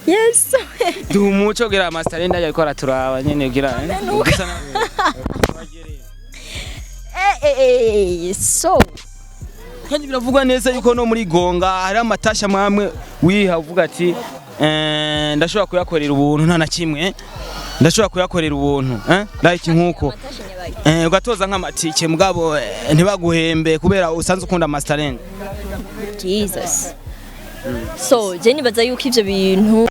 Yes. Dumuco gira Masterenda yariko araturaba nyene gira. So Kandi biravugwa neza yuko no muri Gonga hari amatasha mwamwe wiha uvuga ati ndashobora kuyakorera ubuntu nta na kimwe. Ndashobora kuyakorera ubuntu, like nkuko. Ugatoza nk'amatike mugabo ntibaguhembe kubera usanze ukunda Masterenda. Jesus. So je nibaza yuko ivyo bintu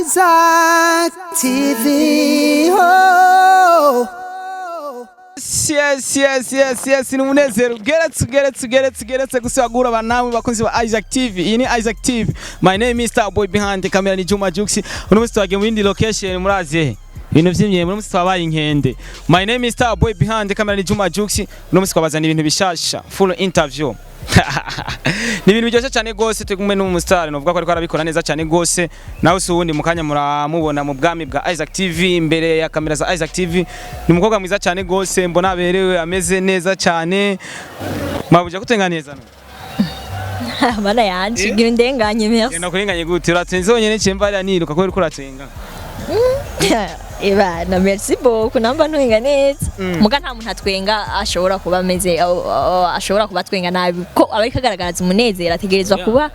Isaac TV. Oh. Yes, ni umunezero geretse gusagura abanawe bakunzi ba Isaac TV. Iyi ni Isaac TV. My name is Starboy, behind the camera ni Juma Jux. Uno musi twagiye mu yindi location murazi ibintu vy'imyemwe, uno musi twabaye inkende. My name is Starboy, behind the camera ni Juma Jux. Uno musi twabazana ibintu bishasha, full interview. Ni ibintu byose cyane gose tugumwe n'umustar novuga ko ariko arabikora neza cyane gose. Nawe suwundi mukanya muramubona mu bwami bwa Isaac TV imbere ya kamera za Isaac TV. Ni umukobwa mwiza cyane gose, mbona aberewe ameze neza cyane. Mabuje kutenga neza no. Mana yanje gira ndenganye merci. Genda kurenganye gute uratwenze wonyene cemba ari niruka ko uri kuratwenga. Eba na merci beaucoup namba ntwenga neza. Muga nta muntu atwenga ashobora kuba ameze ashobora kuba twenga nabi ko abari kagaragaza umunezero ategerezwa kuba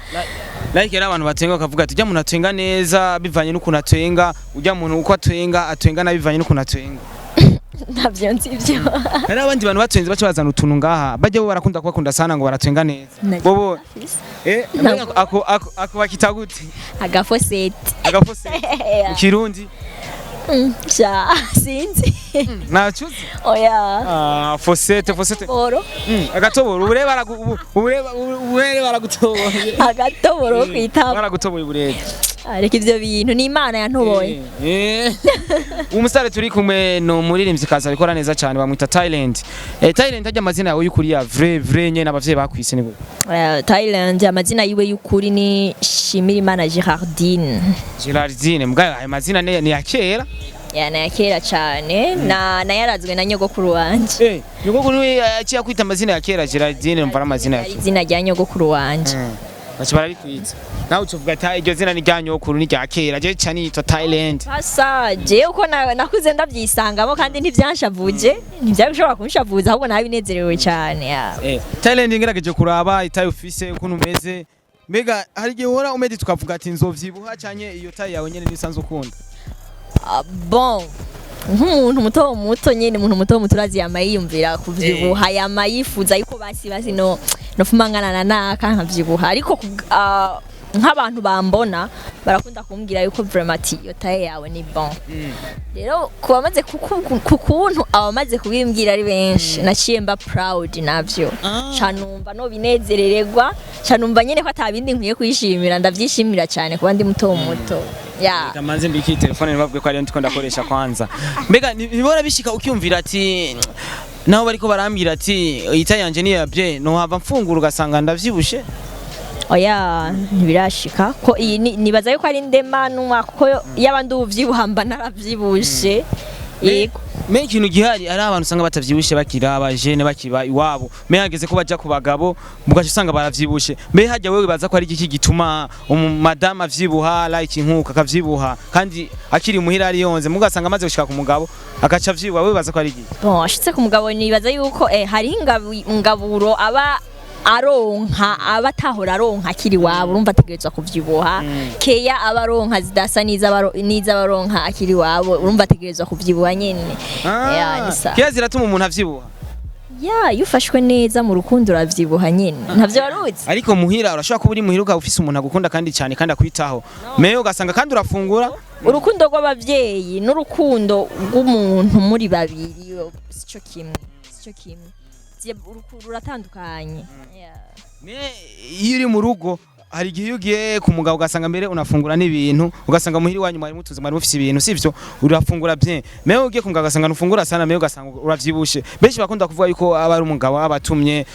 like era abantu batwenga bakavuga ati ujya muntu atwenga neza bivanye n'ukuntu atwenga, ujya muntu uko atwenga nabi bivanye n'ukuntu atwenga. Ntabyo nzibyo. Hari abandi bantu batwenze baca bazana utuntu ngaha bajya bo barakunda kubakunda sana ngo baratwenga neza. Bobo ako bakita gute? Agafosete. Agafosete. Kirundi. Ja, sinzi. Nachuzi? Oya. Fosete. Boro. Agatoboro urebe baragutobora. Agatoboro kwitaba. Baragutoboye urebe. Ariko ivyo bintu ni Imana yantoboye. Umusare turi kumwe no muririmbyi kaza bikora neza cyane bamwita Thailand. Thailand ajya amazina yawe y'ukuri ya vrai nyene abavyeyi bakwise ni gute? Thailand amazina yiwe y'ukuri ni Shimirimana Gerardine. Mbwa ayo mazina ni ya kera? Ya na ya kera cyane na yarazwe na nyogokuru wanje. Nyogokuru yaciye kwita amazina ya kera Gerardine mvara amazina ya. Izina rya nyogokuru wanje. Bacha barabitwitsa. Nawe ucuvuga ati iryo zina ni rya nyokuru ni rya kera je cyane yitwa Thailand. Asa je uko nakuze ndavyisangamo kandi ntivyanshavuje ntivyabishobora kunshavuza ahubwo nabinezerewe cyane. Thailand ngerageje kuraba itayo ufise ukuntu umeze. Mbega hari gihe uhora umedi tukavuga ati nzovyibuha cyanye iyo tayi yawe nyene nisanzwe ukunda. Bon nk'umuntu muto nyene umuntu muto urazi yamayiyumvira kuvyibuha yamayifuza yuko basi no fumangana naka nkavyibuha ariko nk'abantu bambona barakunda kumbwira yuko vraiment iyo taye yawe ni bon. Rero kubamaze kukuntu abamaze kubimbwira ari benshi naciye mba proud navyo. Canumva no binezerererwa canumva nyene ko atabindi nkwiye kwishimira ndavyishimira cyane kuba ndi muto. Kamanze mbiki telefone nibabwe ko ari ndiko ndakoresha kwanza. Mbega nibora bishika ukiyumvira ati naho bariko barambwira ati itaye yanje ni yabye no hava mfungura ugasanga ndavyibushe. Oya ntibirashika ko iyi nibaza yuko ari ndemanwa kuko yabandi uvyibuhamba naravyibushe. Yego. Me ikintu gihari ari abantu usanga batavyibushe bakira abajene bakiba iwabo. Me hageze ko baja ku bagabo mugaje usanga baravyibushe. Me hajya wewe baza ko ari iki gituma madama avyibuha like nkuka akavyibuha kandi akiri muhira ari yonze mugasanga amaze gushika ku mugabo akaca avyibuha wewe baza ko ari iki. Bon ashitse ku mugabo nibaza yuko hari ingaburo aba aronka abatahora aronka akiri wabo urumva ategerezwa kuvyibuha. Keya abaronka zidasa niza baronka akiri wabo urumva ategerezwa kuvyibuha nyene. Nisa. Keya ziratuma umuntu avyibuha. Yufashwe neza mu rukundo uravyibuha nyene. Ntavyo waruzi. Ariko muhira urashobora kuba uri muhira ufise umuntu agukunda kandi cyane kandi akwitaho. Meyo ugasanga kandi urafungura. Urukundo rw'abavyeyi n'urukundo rw'umuntu muri babiri sico kimwe. Ruratandukanye. Iyo uri mu rugo hari igihe ugiye ku mugabo ugasanga mbere unafungura n'ibintu ugasanga muhiri wanyu mwari mutuze mwari mufise ibintu sivyo urafungura bien mewe ugiye ku mugabo ugasanga nufungura sana mewe ugasanga uravyibushe benshi bakunda kuvuga yuko aba ari umugabo abatumye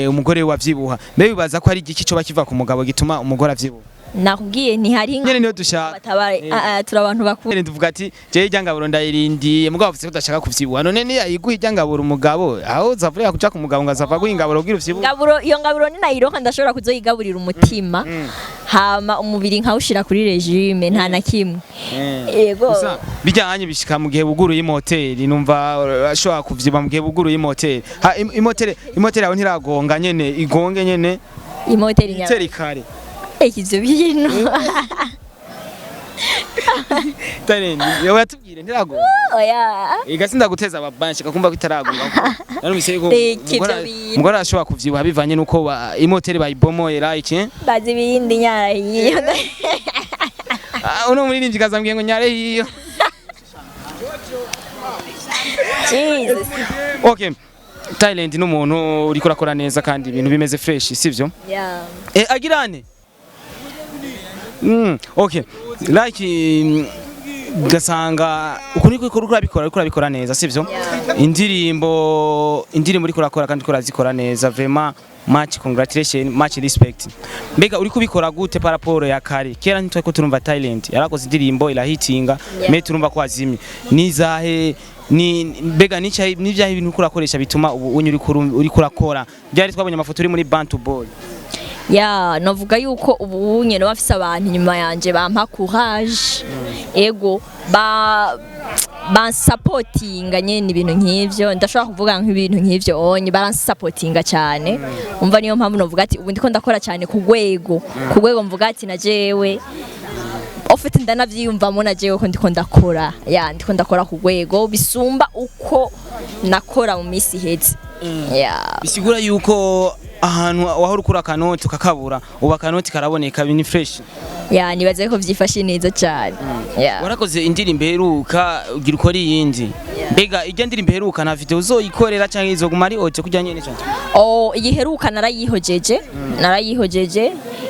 umugore wavyibuha mewe bibaza ko ari igiki cyo bakiva ku mugabo gituma umugore avyibuha. nakubwiye ntihari nyene niyo dushaka batabare turi abantu bakuru nyene tuvuga ati je iryangaburo ndayirindiye mugabo avuze ko udashaka kuvyibuha none ni yayiguha iryangaburo umugabo aho uzavurira kuja ku mugabo ngazava guha ingaburo kugira uvyibuhe iyo ngaburo ni nayironka ndashobora kuzoyigaburira umutima hama umubiri nkawushira kuri regime nta na kimwe yego bijyanye bishika mu gihe buguruye imoteri numva ashobora kuvyiba mu gihe buguruye imoteri imoteri yawe ntiragonga nyene igonge nyene imoteri nyama iteri kare ivyo bintu Talent yo yatubwire ntiragonga oya igasinda guteza ababanshi kakumva ko itaragonga nari mise ko mugora ashobora kuvyibuha bivanye nuko imoteri bayibomoyera iki bazi ibindi nyarahiyo uno muri nimvyi kazambwiye ngo nyare hiyo Jesus okay Thailand n'umuntu uri kurakora neza kandi ibintu bimeze fresh sivyo yeah agirane okay like gasanga ukuni kurabikora neza sivyo indirimbo uri kurakora kandi kurazikora neza vraiment much congratulations much respect mbega uri kubikora gute paraporo ya kare kera ntitwe ko turumva Thailand yarakoze indirimbo irahitinga me turumva ko azimye nizahe ni mbega n'ivyahe ibintu kurakoresha bituma ubu uri kurakora byari twabonye amafoto uri muri Bantu Boy ya novuga yuko ubu nyene bafise abantu inyuma yanje bampa courage ego supportinga nyene ibintu nk'ivyo ndashobora kuvuga nk'ibintu nk'ivyo onye supportinga cyane umva niyo mpamvu novuga ati ubu ndiko ndakora cyane ku rwego mvuga ati na jewe ofite ndanavyiyumvamo na jewe ko ndiko ndakora ndiko ndakora ku rwego bisumba uko nakora mu misi heze bisigura yuko ahantu wahora ukura kanoti kakabura uba kanoti karaboneka bini fresh nibaze ko vyifashe neza cyane warakoze indirimbo heruka ugira uko ari yindi mbega ijya ndirimbo heruka na video uzoyikorera cyangwa izoguma ari oje kujya nyene cyane iyiheruka narayihojeje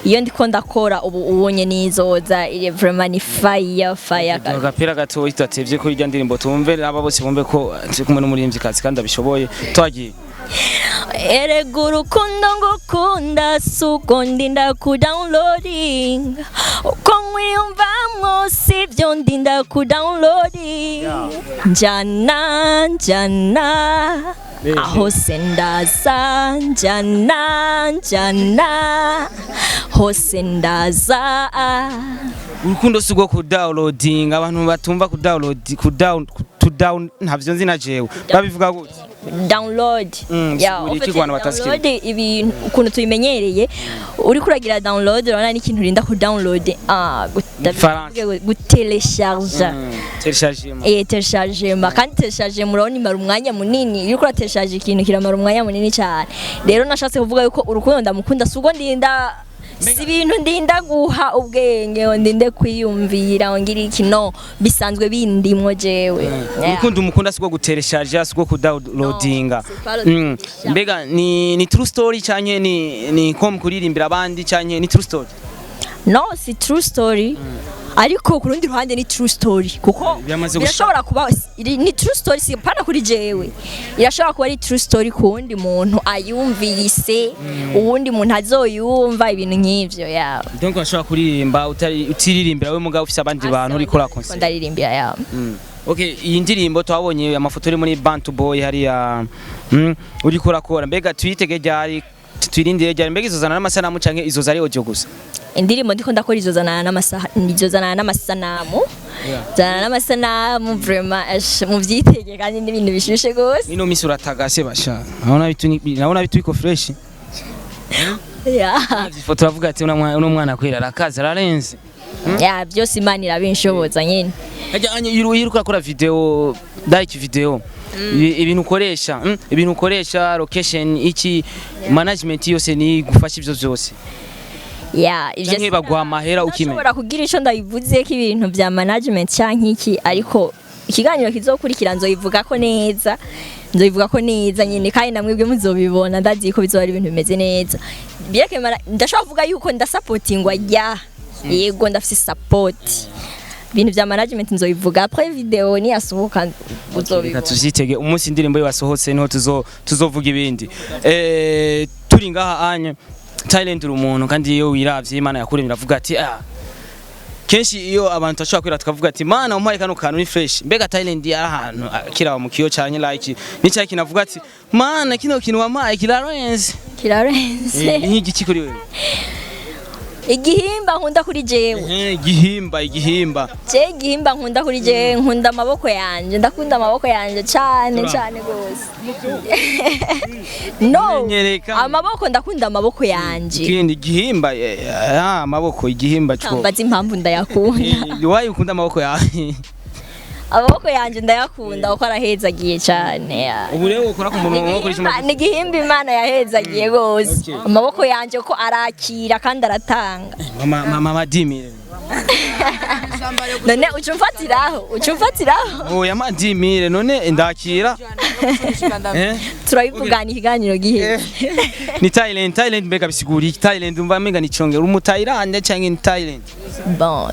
iyo ndiko ndakora ubu ubonye nizoza vraiment ni fire agapira gato itatevye ko ijya ndirimbo tumve aba bose bumve ko turi kumwe n'umuririmvyi kazi kandi abishoboye twagiye erega urukundo ngukunda suko ndinda kudownloading uko nkwiyumvamwo sivyo ndinda kudownloading njana aho sendaza njana hose ndaza urukundo sugo kudownloading abantu batumva kudown ntavyo nzi na jewe babivuga gute download download ibintu ukuntu tubimenyereye uri kuragira download urabona n'ikintu urinda ku download gutelecharger telechargement kandi telechargement urabona imara umwanya munini iyo ukora telecharge ikintu kiramara umwanya munini cyane rero nashatse kuvuga yuko urukundo ndamukunda sugo ndinda si ibintu ndinda guha ubwenge ndinde kwiyumvira ngira ikino bisanzwe bindimwo jewe urukundo umukunda siko gutelecharge siko kudownloadinga mbega ni true story cyanye ni kom kuririmbira abandi cyanye ni true story no si true story ariko kurundi ruhande ni true story kuko birashobora kuba ni true story si pana kuri jewe irashobora kuba ari true story kundi muntu ayumvise uwundi muntu azoyumva ibintu nk'ivyo donc ashobora kuririmba utiririmbira we mugabo ufise abandi bantu uri kora concert ndaririmbira okay iyi ndirimbo twabonye amafoto uri muri Bantu Boy hariya uri kurakora mbega twitege ryari twirindire ryari mbega izozana n'amasanamu canke izoza ari audio gusa indirimbo ndiko ndakora izozana n'amasanamu zana n'amasanamu vraiment mu vyitege kandi n'ibintu bishushe gose nino misi uratagase basha naona bitu biko fresh ifoto bavuga ati uno mwana kwera arakaza ararenze byose Imana irabinshoboza nyene anye yiruka akora video video ibintu ukoresha location iki management yose ni gufasha ivyo byose ivyo bagwa amahera ukime ushobora kugira ico ndabivuze ko ibintu bya management canke iki ariko ikiganiro kizokurikira nzoyivuga ko neza nyine kandi namwebwe muzobibona ndazi ko bizoba ari ibintu bimeze neza ndashobora kuvuga yuko ndasupportingwa yego ndafise support ibintu bya management nzoyivuga après video ni yasohoka uzobibona tuzitege umunsi indirimbo yasohotse niho tuzovuga ibindi turi ngaha anye Thailand uri umuntu kandi iyo wiravye Imana yakuremye iravuga ati kenshi iyo abantu bashobora kwira tukavuga ati mana umpaye kano kantu ni fresh mbega Thailand yari ahantu kiraba mu kiyo cyane like nicyo kinavuga ati mana kino kintu wampaye kirarenze nk'igiki kuri wewe igihimba nkunda kuri jewe igihimba igihimba nkunda kuri jewe nkunda amaboko yanje ndakunda amaboko yanje cyane gose no amaboko ndakunda amaboko yanje ikindi igihimba amaboko igihimba cyo mbaza impamvu ndayakunda wayi ukunda amaboko yawe amaboko yanje ndayakunda uko arahezagiye cyane ubu rero ukora ku muntu wo kuri kimwe ni igihimba Imana yahezagiye gose amaboko yanje ko arakira kandi aratanga mama Dimire none ucumfatiraho oya Dimire none ndakira turabivugana ikiganiro gihe ni Thailand mbega bisiguri Thailand umva menga ni chongera umu Thailand cyangwa ni Thailand bon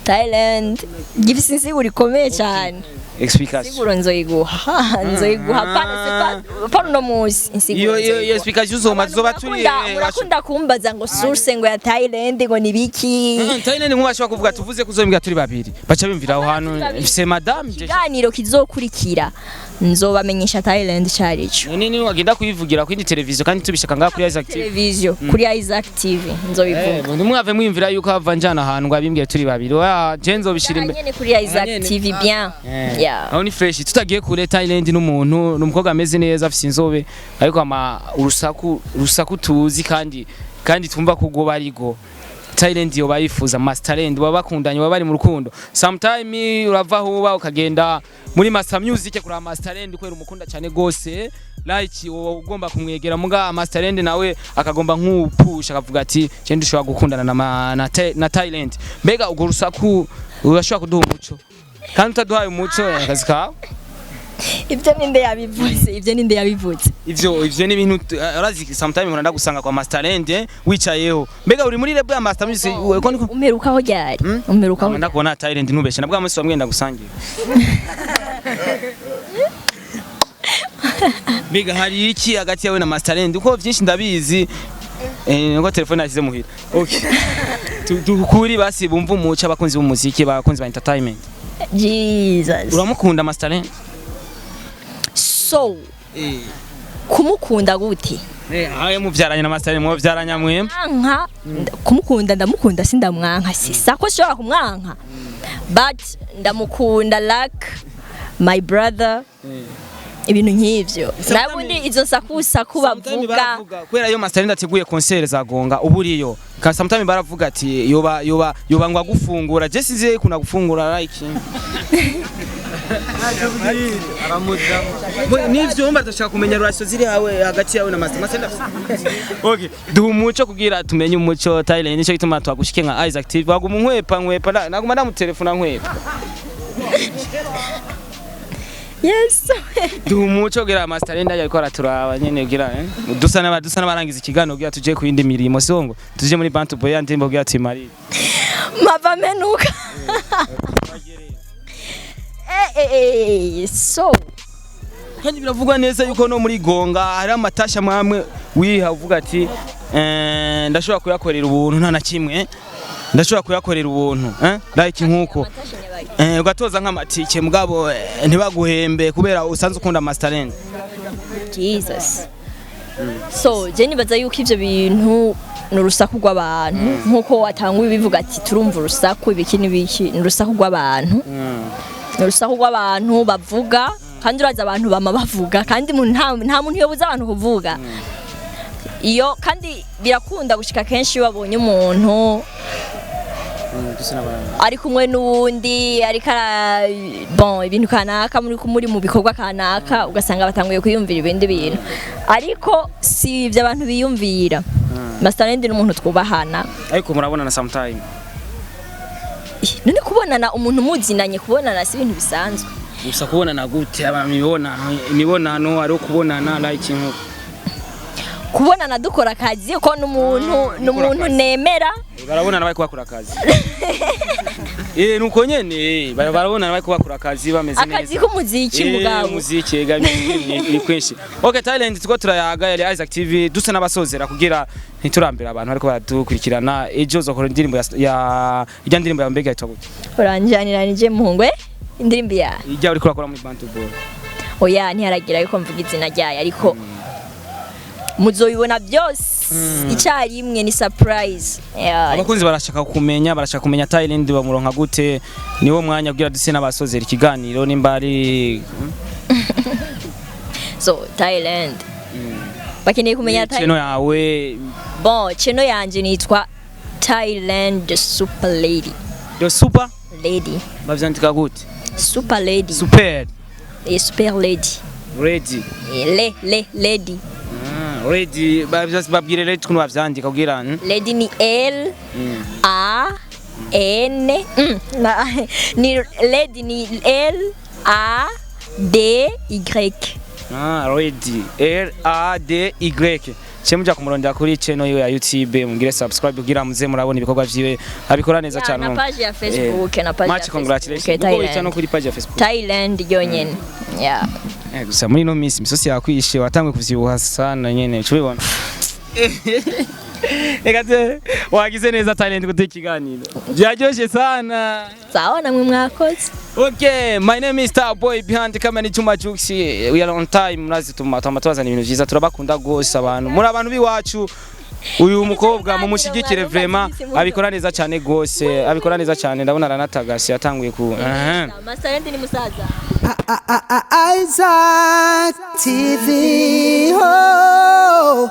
Thailand gifise insiguro ikomeye cyane explication siguro nzoyiguha pana no musi insiguro iyo explication zoba turi urakunda kumbaza ngo source ngo ya Thailand ngo nibiki Thailand nkubashaka kuvuga tuvuze kuzombwa turi babiri baca bimvira aho hantu ifise madame ganiro kizokurikira nzobamenyesha Thailand cyarico nini wagenda kuyivugira kuri televiziyo kandi tubishaka ngaho kuri Isaac TV televiziyo kuri Isaac TV nzobivuga ndimwave mwimvira yuko avanjana ahantu ngo abimbwiye turi babiri jenzo bishira imbere kuri Isaac TV bien aho ni fresh tutagiye kure Thailand n'umuntu n'umukobwa ameze neza afise inzobe ariko urusaku tuzi kandi twumva kugo barigo Thailand yo bayifuza Masterland baba bakundanye baba bari mu rukundo sometime urava huba ukagenda muri Master Music kuri Masterland kwera umukunda cyane gose like ugomba kumwegera muga Masterland nawe akagomba nk'upusha akavuga ati je ndishobora gukundana na Thailand mbega ugo rusaku urashobora kuduha umuco kandi utaduhaye umuco akazi kawe ibyo ninde yabivuze ivyo ni ibintu urazi sometime uranda gusanga kwa Masterland wicayeho mbega uri muri lebo ya Master Music umerukaho ryari umerukaho ndakubona Thailand ntubeshe nabwo amunsi wamwenda gusangira mbega hari iki hagati yawe na Masterland uko byinshi ndabizi ngo telefone yashyize muhira okay tukuri basi bumva umuca abakunzi b'umuziki bakunzi ba entertainment Jesus uramukunda Masterland so kumukunda gute aye muvyaranye na Masterland mu vyaranya mwemwe nka kumukunda ndamukunda sindamwanka sisa ko shobora kumwanka but ndamukunda like my brother ibintu nk'ivyo nabundi izo nsakusa kubavuga kwera yo Masterland ateguye concert zagonga uburiyo ka sometime baravuga ati yoba ngwa gufungura je sinzi kuna gufungura like nivyo umba ndashaka kumenya relation ziri hawe hagati yawe na Masterland okay duha umuco kugira tumenye umuco Thailand nico gituma twagushike nka Isaac TV baguma nkwepa naguma ndamutelefona nkwepa yes umuco kugira Masterland ariko araturaba nyene kugira dusa n'abarangiza ikigano kugira tuje ku yindi mirimo songo tuje muri Bantu Boy ndimbo kugira timari mava menuka so kandi biravugwa neza yuko no muri Gonga hari amatasha mwamwe wiha uvuga ati ndashobora kuyakorera ubuntu nta na kimwe ndashobora kuyakorera ubuntu like nkuko ugatoza nk'amatike mugabo ntibaguhembe kubera usanze ukunda Masterland Jesus so je nibaza yuko ivyo bintu n'urusaku rw'abantu nkuko watanguye bivuga ati turumva urusaku ibiki n'urusaku rw'abantu n'urusaku rw'abantu bavuga kandi uraza abantu bama bavuga kandi nta muntu yobuza abantu kuvuga iyo kandi birakunda gushika kenshi babonye umuntu ari kumwe n'uwundi ariko bon ibintu kanaka muri mu bikorwa kanaka ugasanga batanguye kwiyumvira ibindi bintu ariko si ibyo abantu biyumvira Masterland n'umuntu twubahana ariko murabonana sometime none kubonana umuntu muzinanye kubonana si ibintu bisanzwe gusa kubonana gute imibonano ari kubonana like nkuko kubonana dukora akazi ko n'umuntu nemera barabona nawe bakora akazi nuko nyene barabona nawe bakora akazi bameze neza akazi k'umuziki mugabo umuziki ni kwinshi okay Talent tuko turayaga yari Isaac TV dusa n'abasozera kugira ntiturambira abantu ariko baradukurikirana ejo zokora indirimbo ya ijya ndirimbo ya mbega yitwa gute uranjanira nije muhungwe indirimbo ya ijya uri kurakora muri Bantu Boy oya ntiharagira yuko mvuga izina ryayo ariko muzoyibona byose icyarimwe ni surprise abakunzi barashaka kumenya Thailand bamuronka gute niwo mwanya kugira duse n'abasozera ikiganiro nimba ari so Thailand bakeneye kumenya channel yawe channel yanje nitwa Thailand the Super Lady bavyandika gute Super Lady super Lady lady Lady babwire lady kuno bavyandika kugira lady ni L A N ni lady ni L A D Y Lady L A D Y Chemuja kumurondera kuri channel yo ya YouTube mugire subscribe kugira muze murabona ibikorwa vyiwe abikora neza cyane na page ya Facebook na page much congratulations kuko cyane kuri page ya Facebook Thailand yonyene gusa muri no misosi yakwishe watangwe kuvyibuha sana nyene cubibona Egate wagize neza Talent gute kiganiro byaryoshye sana sawa namwe mwakoze okay my name is Starboy behind camera ni Juma Jux we are on time murazi tumatwazana ibintu vyiza turabakunda gose abantu muri abantu biwacu uyu mukobwa mumushigikire vraiment abikora neza cyane gose abikora neza cyane ndabona aranatagasi yatanguye ku Master ni musaza Isaac TV. Oh.